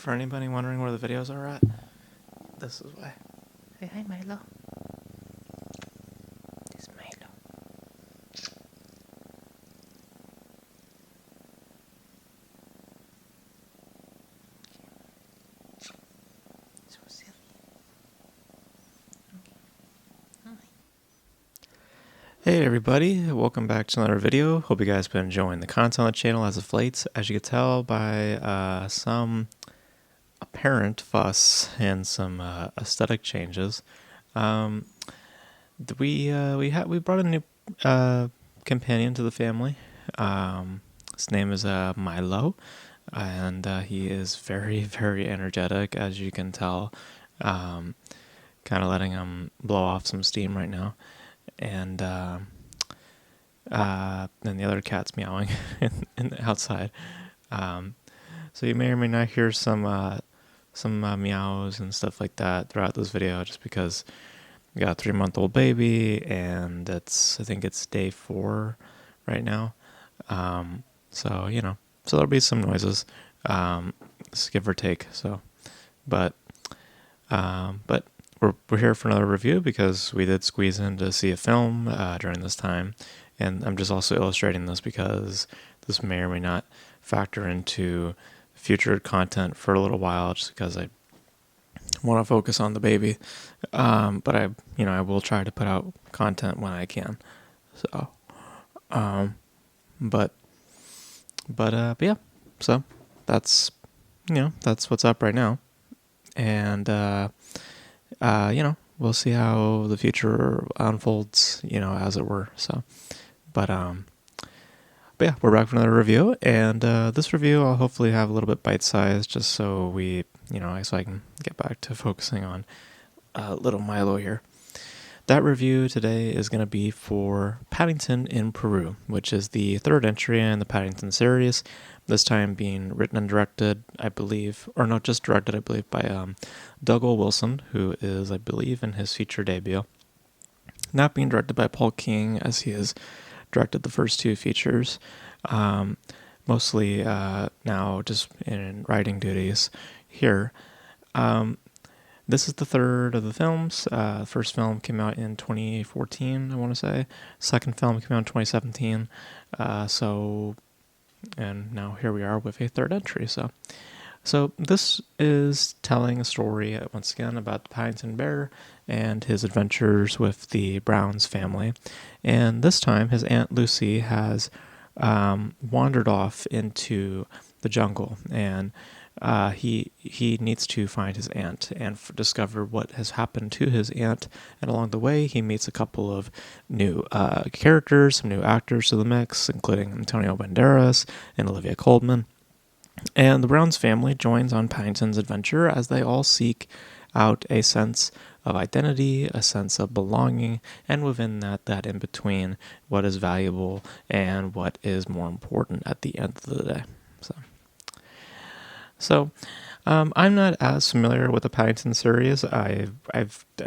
For anybody wondering where the videos are at, this is why. Say hi, Milo. This is Milo. So silly. Okay. Hi. Hey everybody, welcome back to another video. Hope you guys have been enjoying the content on the channel as of late. As you can tell by some apparent fuss and some aesthetic changes, we brought a new companion to the family. His name is Milo, and he is very, very energetic, as you can tell. Kind of letting him blow off some steam right now, and then the other cat's meowing outside. So you may or may not hear some meows and stuff like that throughout this video, just because we got a 3-month-old baby, and I think it's day 4 right now. So there'll be some noises, give or take. So, but we're here for another review because we did squeeze in to see a film during this time, and I'm just also illustrating this because this may or may not factor into future content for a little while, just because I want to focus on the baby. But I will try to put out content when I can. So, but yeah. So that's what's up right now, and we'll see how the future unfolds, as it were. So, but yeah, we're back for another review, and this review I'll hopefully have a little bit bite-sized, just so so I can get back to focusing on little Milo here. That review today is going to be for Paddington in Peru, which is the third entry in the Paddington series, this time being written and directed, I believe, or not just directed, I believe, by Douglas Wilson, who is, I believe, in his feature debut. Not being directed by Paul King, as he has directed the first 2 features, mostly now just in writing duties here. This is the third of the films. First film came out in 2014, I want to say. Second film came out in 2017. And now here we are with a third entry. So this is telling a story, once again, about the Paddington Bear and his adventures with the Browns family. And this time, his Aunt Lucy has wandered off into the jungle, and he needs to find his aunt and discover what has happened to his aunt. And along the way, he meets a couple of new characters, some new actors to the mix, including Antonio Banderas and Olivia Colman. And the Browns family joins on Paddington's adventure as they all seek out a sense of identity, a sense of belonging, and within that in between, what is valuable and what is more important at the end of the day. So I'm not as familiar with the Paddington series. I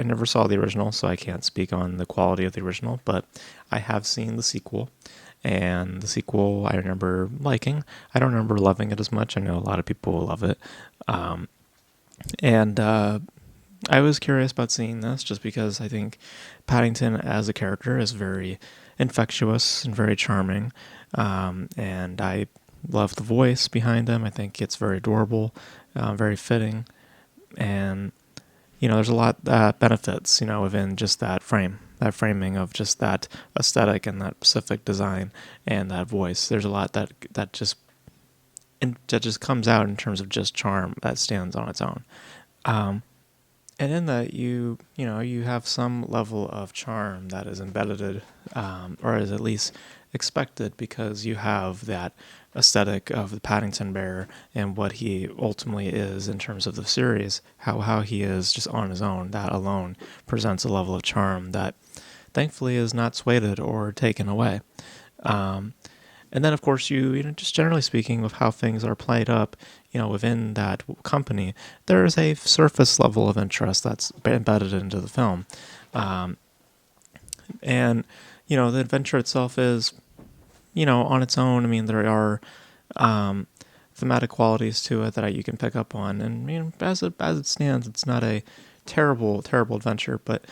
never saw the original, so I can't speak on the quality of the original, but I have seen the sequel. And the sequel I remember liking. I don't remember loving it as much. I know a lot of people will love it. And I was curious about seeing this just because I think Paddington as a character is very infectious and very charming. And I love the voice behind him. I think it's very adorable, very fitting. And, there's a lot that benefits, within just that framing of just that aesthetic and that specific design and that voice. There's a lot that just comes out in terms of just charm that stands on its own. And in that you have some level of charm that is embedded, or is at least expected, because you have that aesthetic of the Paddington Bear and what he ultimately is in terms of the series, how he is just on his own. That alone presents a level of charm that thankfully is not swayed or taken away. And then, of course, just generally speaking, with how things are played up, within that company, there is a surface level of interest that's embedded into the film. And, the adventure itself is, on its own. I mean, there are thematic qualities to it that you can pick up on. And as it stands, it's not a terrible adventure, but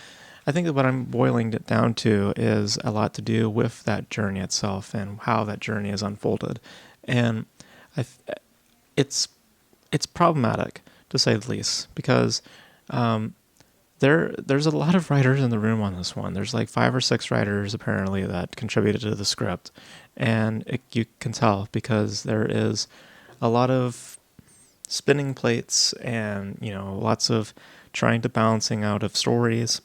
I think that what I'm boiling it down to is a lot to do with that journey itself and how that journey is unfolded. And I, it's problematic, to say the least, because there's a lot of writers in the room on this one. There's like 5 or 6 writers apparently that contributed to the script, and you can tell because there is a lot of spinning plates and lots of trying to balancing out of stories,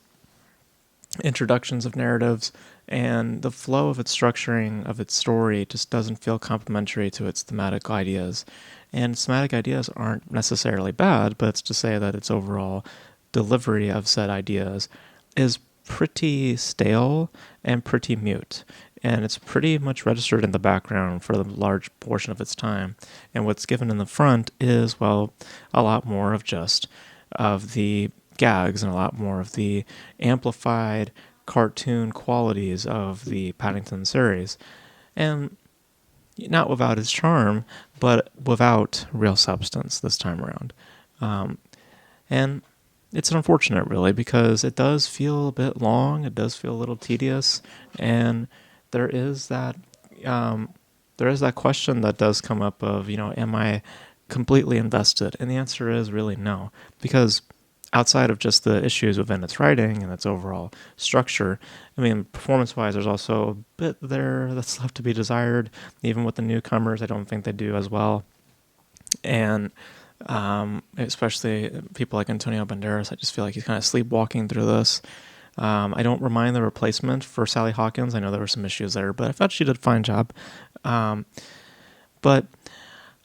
introductions of narratives, and the flow of its structuring of its story just doesn't feel complementary to its thematic ideas. And thematic ideas aren't necessarily bad, but it's to say that its overall delivery of said ideas is pretty stale and pretty mute. And it's pretty much registered in the background for the large portion of its time. And what's given in the front is, well, a lot more of just of the gags and a lot more of the amplified cartoon qualities of the Paddington series. And not without its charm, but without real substance this time around. And it's unfortunate, really, because it does feel a bit long. It does feel a little tedious, and there is that question that does come up of, am I completely invested? And the answer is really no, because outside of just the issues within its writing and its overall structure, I mean, performance-wise, there's also a bit there that's left to be desired. Even with the newcomers, I don't think they do as well. And especially people like Antonio Banderas, I just feel like he's kind of sleepwalking through this. I don't remind the replacement for Sally Hawkins. I know there were some issues there, but I thought she did a fine job. But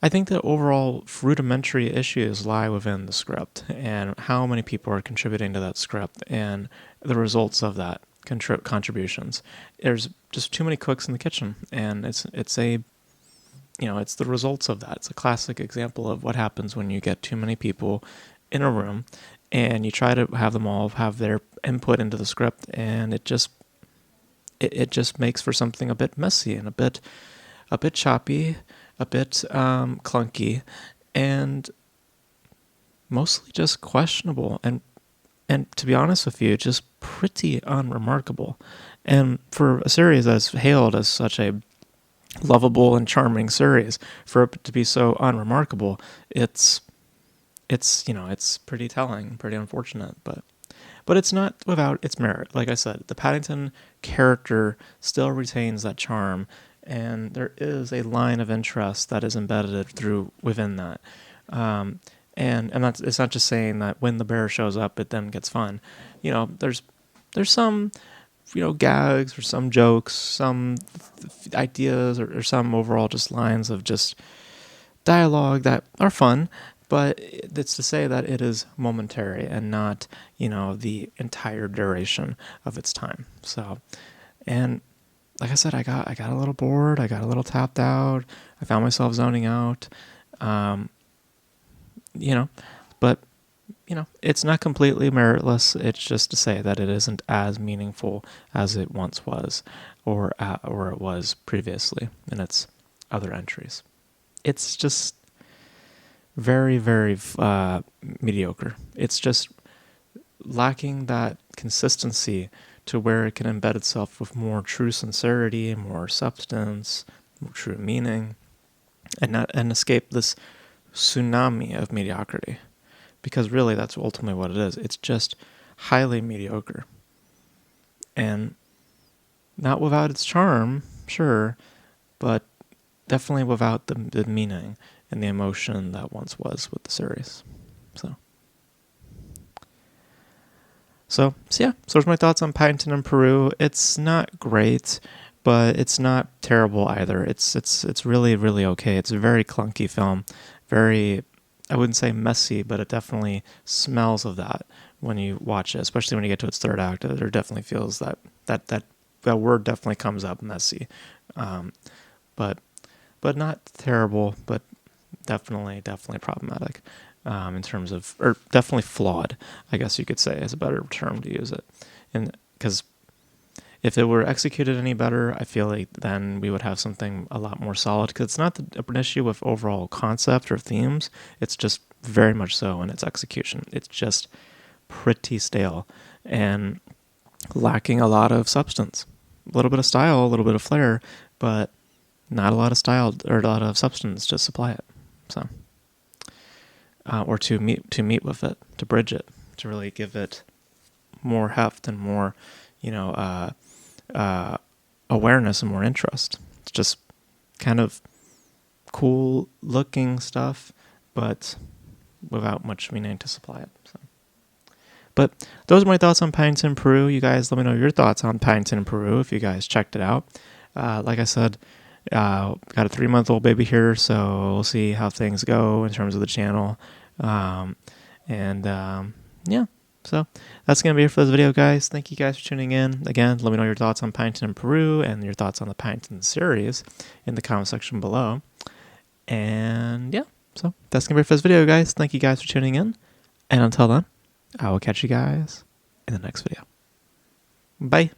I think that overall rudimentary issues lie within the script and how many people are contributing to that script and the results of that contributions. There's just too many cooks in the kitchen, and it's the results of that. It's a classic example of what happens when you get too many people in a room and you try to have them all have their input into the script, and it just makes for something a bit messy and a bit choppy, a bit clunky, and mostly just questionable, and to be honest with you, just pretty unremarkable. And for a series that's hailed as such a lovable and charming series, for it to be so unremarkable, it's pretty telling, pretty unfortunate, but it's not without its merit. Like I said, the Paddington character still retains that charm, and there is a line of interest that is embedded within that. And that's, it's not just saying that when the bear shows up, it then gets fun. There's some, gags or some jokes, some ideas or some overall just lines of just dialogue that are fun, but it's to say that it is momentary and not, the entire duration of its time. So, and like I said, I got a little bored. I got a little tapped out. I found myself zoning out. But it's not completely meritless. It's just to say that it isn't as meaningful as it once was, or it was previously in its other entries. It's just very, very mediocre. It's just lacking that consistency to where it can embed itself with more true sincerity, more substance, more true meaning, and escape this tsunami of mediocrity. Because really, that's ultimately what it is. It's just highly mediocre. And not without its charm, sure, but definitely without the meaning and the emotion that once was with the series. So yeah, so there's my thoughts on Paddington in Peru. It's not great, but it's not terrible either. It's really, really okay. It's a very clunky film. Very, I wouldn't say messy, but it definitely smells of that when you watch it, especially when you get to its third act. There definitely feels that word definitely comes up, messy. But not terrible, but definitely problematic. In terms of, or definitely flawed, I guess you could say is a better term to use it. And because If it were executed any better, I feel like then we would have something a lot more solid, because it's not an issue with overall concept or themes. It's just very much so in its execution. It's just pretty stale and lacking a lot of substance. A little bit of style, a little bit of flair, but not a lot of style or a lot of substance to supply it. So, or to meet with it, to bridge it, to really give it more heft and more, awareness and more interest. It's just kind of cool looking stuff, but without much meaning to supply it. So. But those are my thoughts on Paddington in Peru. You guys let me know your thoughts on Paddington in Peru if you guys checked it out. Like I said, got a 3-month-old baby here, so we'll see how things go in terms of the channel. Yeah, so that's going to be it for this video, guys. Thank you guys for tuning in. Again, let me know your thoughts on Paddington in Peru and your thoughts on the Paddington series in the comment section below. And yeah, so that's going to be it for this video, guys. Thank you guys for tuning in. And until then, I will catch you guys in the next video. Bye.